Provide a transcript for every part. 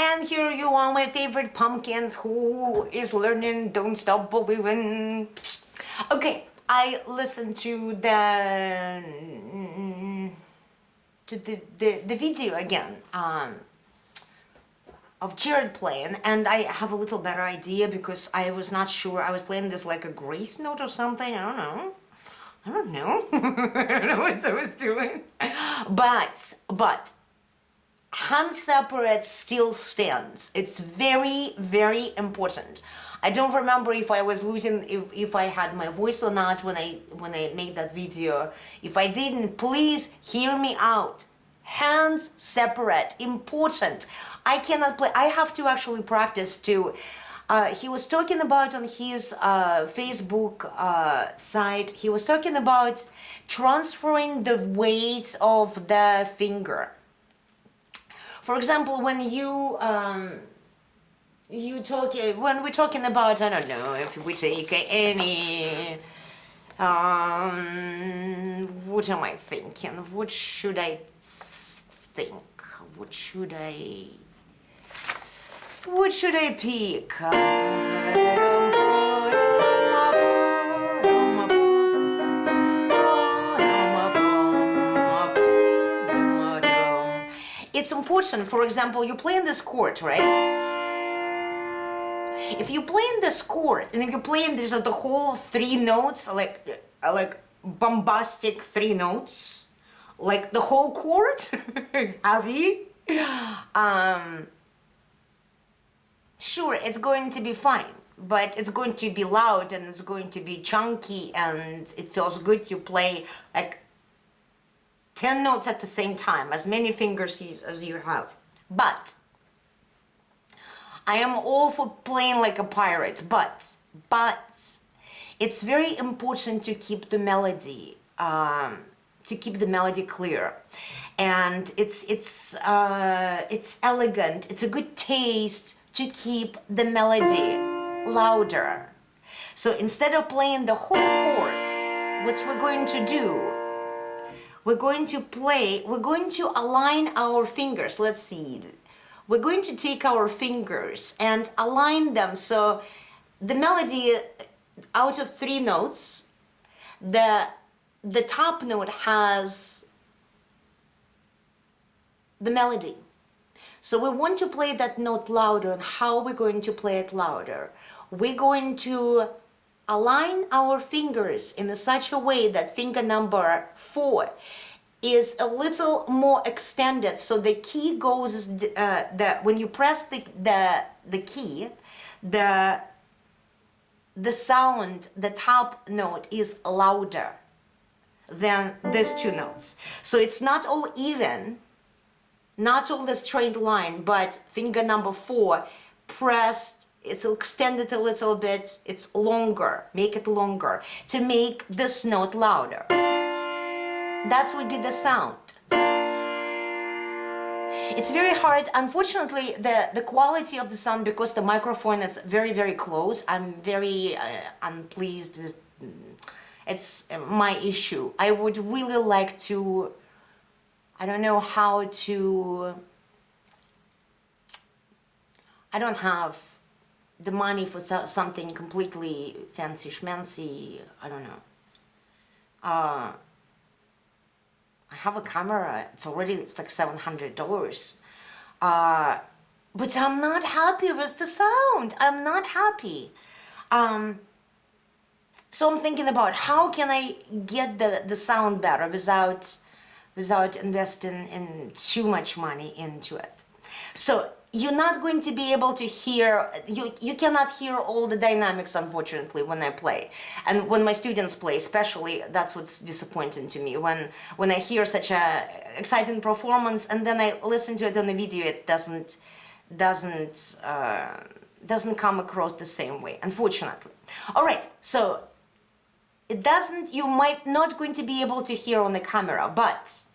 And here you are, my favorite pumpkins who is learning Don't Stop Believin'. Okay, I listened to the video again of Jarrod playing, and I have a little better idea because I was not sure. I was playing this like a grace note or something. I don't know. I don't know what I was doing. But hand separate still stands. It's very, very important. I don't remember if I was losing, if I had my voice or not when I made that video. If I didn't, please hear me out. Hands separate, important. I cannot play. I have to actually practice too. He was talking about on his Facebook site, he was talking about transferring the weight of the finger. For example, when when we're talking about, I don't know, if we take any, what am I thinking? What should I think? What should I pick? It's important, for example, you play in this chord, right? If you play in this chord, and if you play in this the whole three notes, like bombastic three notes, like the whole chord, heavy, sure, it's going to be fine, but it's going to be loud and it's going to be chunky, and it feels good to play like 10 notes at the same time, as many fingers as you have. But I am all for playing like a pirate, but it's very important to keep the melody, clear, and it's elegant. It's a good taste to keep the melody louder. So instead of playing the whole chord, what we're going to do, we're going to align our fingers. Let's see. We're going to take our fingers and align them so the melody, out of three notes, the top note has the melody. So we want to play that note louder. And how we're going to play it louder? We're going to align our fingers in such a way that finger number 4 is a little more extended, so the key goes, when you press the key, the sound, the top note is louder than these two notes. So it's not all even, not all the straight line, but finger number 4 pressed, it's extended a little bit, it's longer, make it longer to make this note louder. That would be the sound. It's very hard. Unfortunately, the quality of the sound, because the microphone is very, very close, I'm very unpleased with. It's my issue. I would really like to, I don't know how to, I don't have the money for something completely fancy schmancy, I don't know. I have a camera, it's like $700. But I'm not happy with the sound. I'm not happy. So I'm thinking about how can I get the sound better without investing in too much money into it. So you're not going to be able to hear, you cannot hear all the dynamics, unfortunately, when I play. And when my students play, especially, that's what's disappointing to me. When I hear such a exciting performance and then I listen to it on the video, it doesn't come across the same way, unfortunately. All right, so you might not going to be able to hear on the camera, but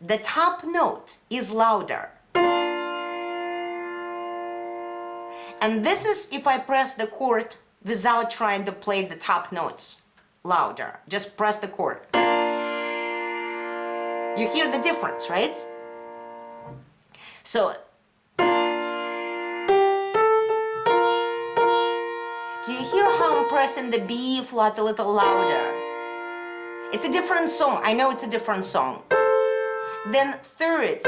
the top note is louder. And this is if I press the chord without trying to play the top notes louder. Just press the chord. You hear the difference, right? So Do you hear how I'm pressing the B flat a little louder? It's a different song. I know it's a different song. Then third,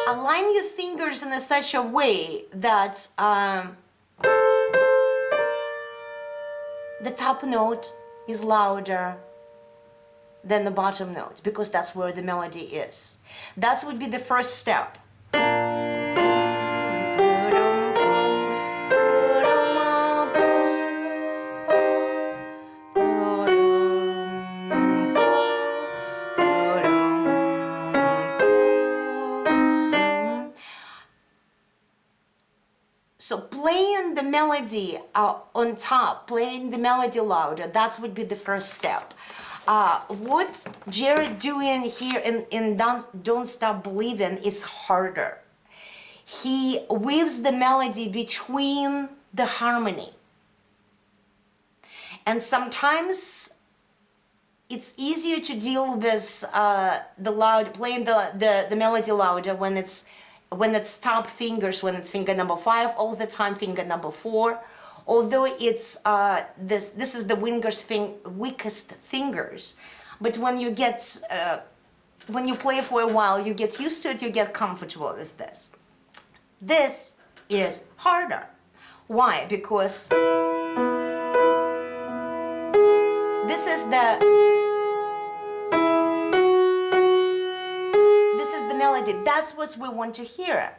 align your fingers in such a way that the top note is louder than the bottom note, because that's where the melody is. That would be the first step. So playing the melody on top, playing the melody louder, that would be the first step. What Jarrod doing here in Don't Stop Believin is harder. He weaves the melody between the harmony. And sometimes it's easier to deal with playing the melody louder when it's top fingers, when it's finger number 5 all the time, finger number 4. Although it's this is the weakest fingers, but when you play for a while, you get used to it, you get comfortable with this. This is harder. Why? Because this is the melody. That's what we want to hear.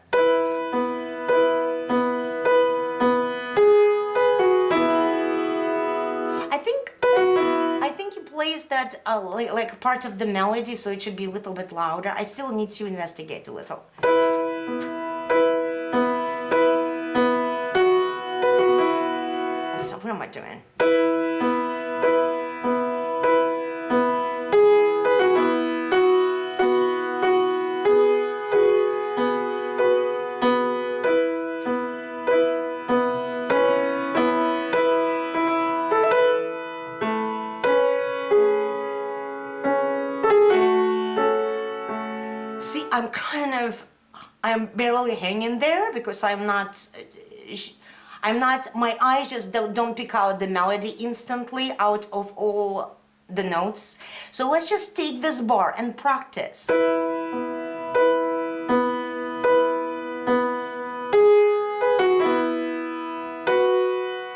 I think he plays that like part of the melody, so it should be a little bit louder. I still need to investigate a little. So what am I doing? See, I'm barely hanging there because I'm not, my eyes just don't pick out the melody instantly out of all the notes. So let's just take this bar and practice. Do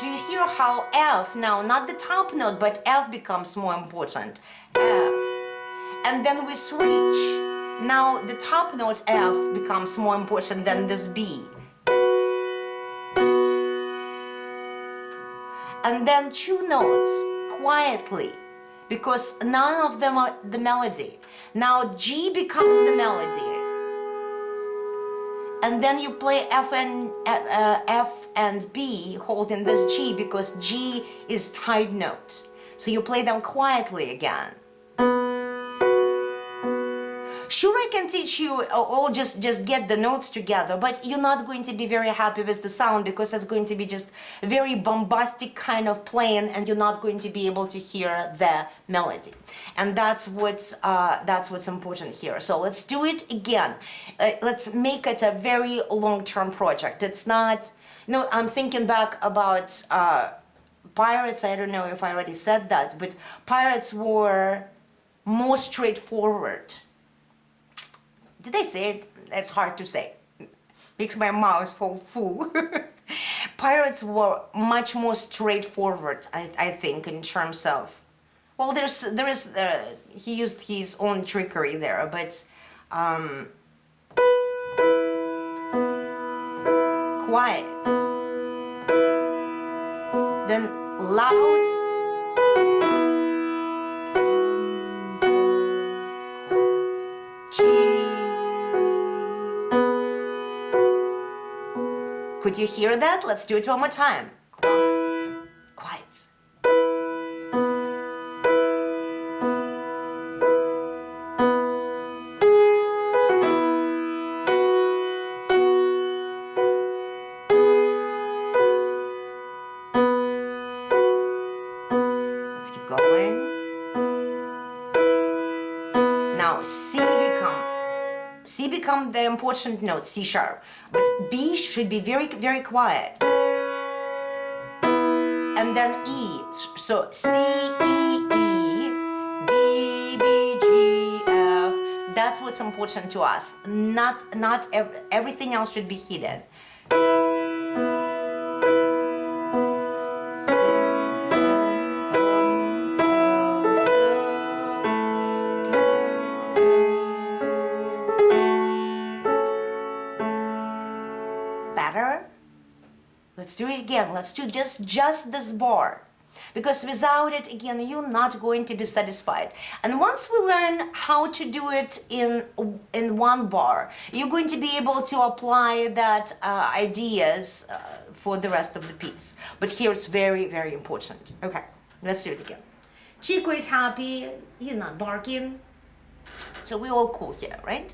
you hear how F, now not the top note, but F becomes more important? F. And then we switch. Now the top note F becomes more important than this B. And then 2 notes quietly, because none of them are the melody. Now G becomes the melody. And then you play F and B holding this G, because G is tied note. So you play them quietly again. Sure, I can teach you all just get the notes together, but you're not going to be very happy with the sound, because it's going to be just very bombastic kind of playing, and you're not going to be able to hear the melody. And that's what's important here. So let's do it again. Let's make it a very long-term project. It's not. No, I'm thinking back about Pirates. I don't know if I already said that, but Pirates were more straightforward. Did I say it? It's hard to say. Makes my mouth fall full. Pirates were much more straightforward, I think, in terms of. Well, he used his own trickery there, but quiet, then loud. Could you hear that? Let's do it one more time. Quiet. Let's keep going. Now C become the important note, C sharp, but B should be very, very quiet. and then E. So C, E, E, B, B, G, F. That's what's important to us. Not everything else should be hidden. Better? Let's do it again. Let's do just this bar. Because without it, again, you're not going to be satisfied. And once we learn how to do it in one bar, you're going to be able to apply that ideas for the rest of the piece. But here it's very, very important. Okay, let's do it again. Chico is happy. He's not barking. So we're all cool here, right?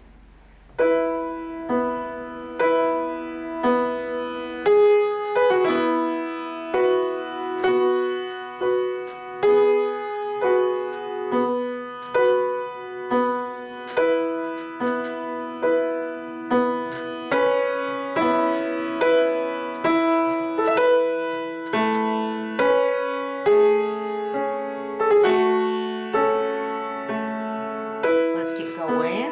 Let's keep going.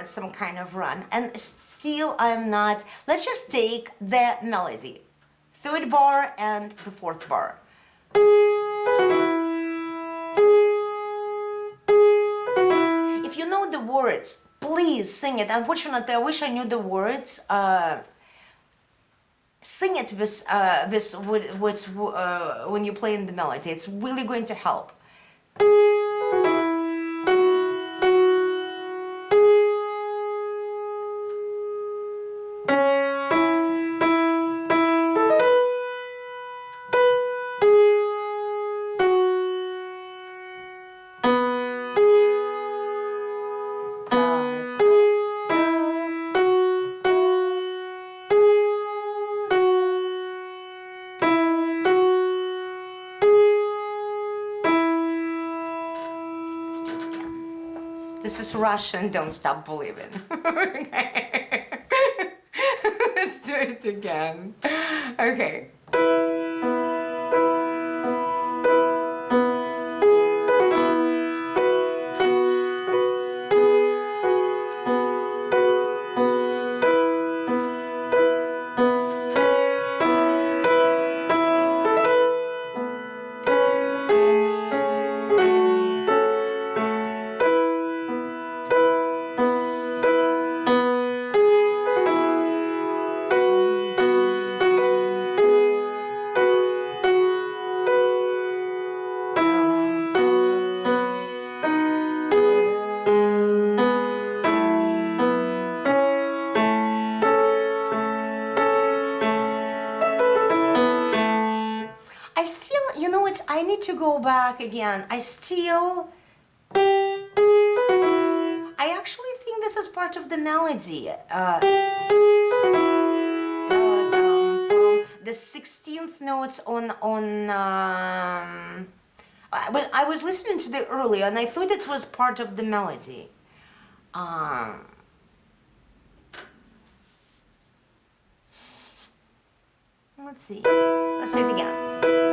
Some kind of run, and still I'm not. Let's just take the melody, third bar and the fourth bar. If you know the words, please sing it. Unfortunately, I wish I knew the words. Sing it with when you're playing the melody. It's really going to help. This is Russian, don't stop believing. Okay. Let's do it again. Okay. I still, you know what, I need to go back again. I actually think this is part of the melody. The 16th notes on I was listening to it earlier and I thought it was part of the melody. Let's see. Let's do it again.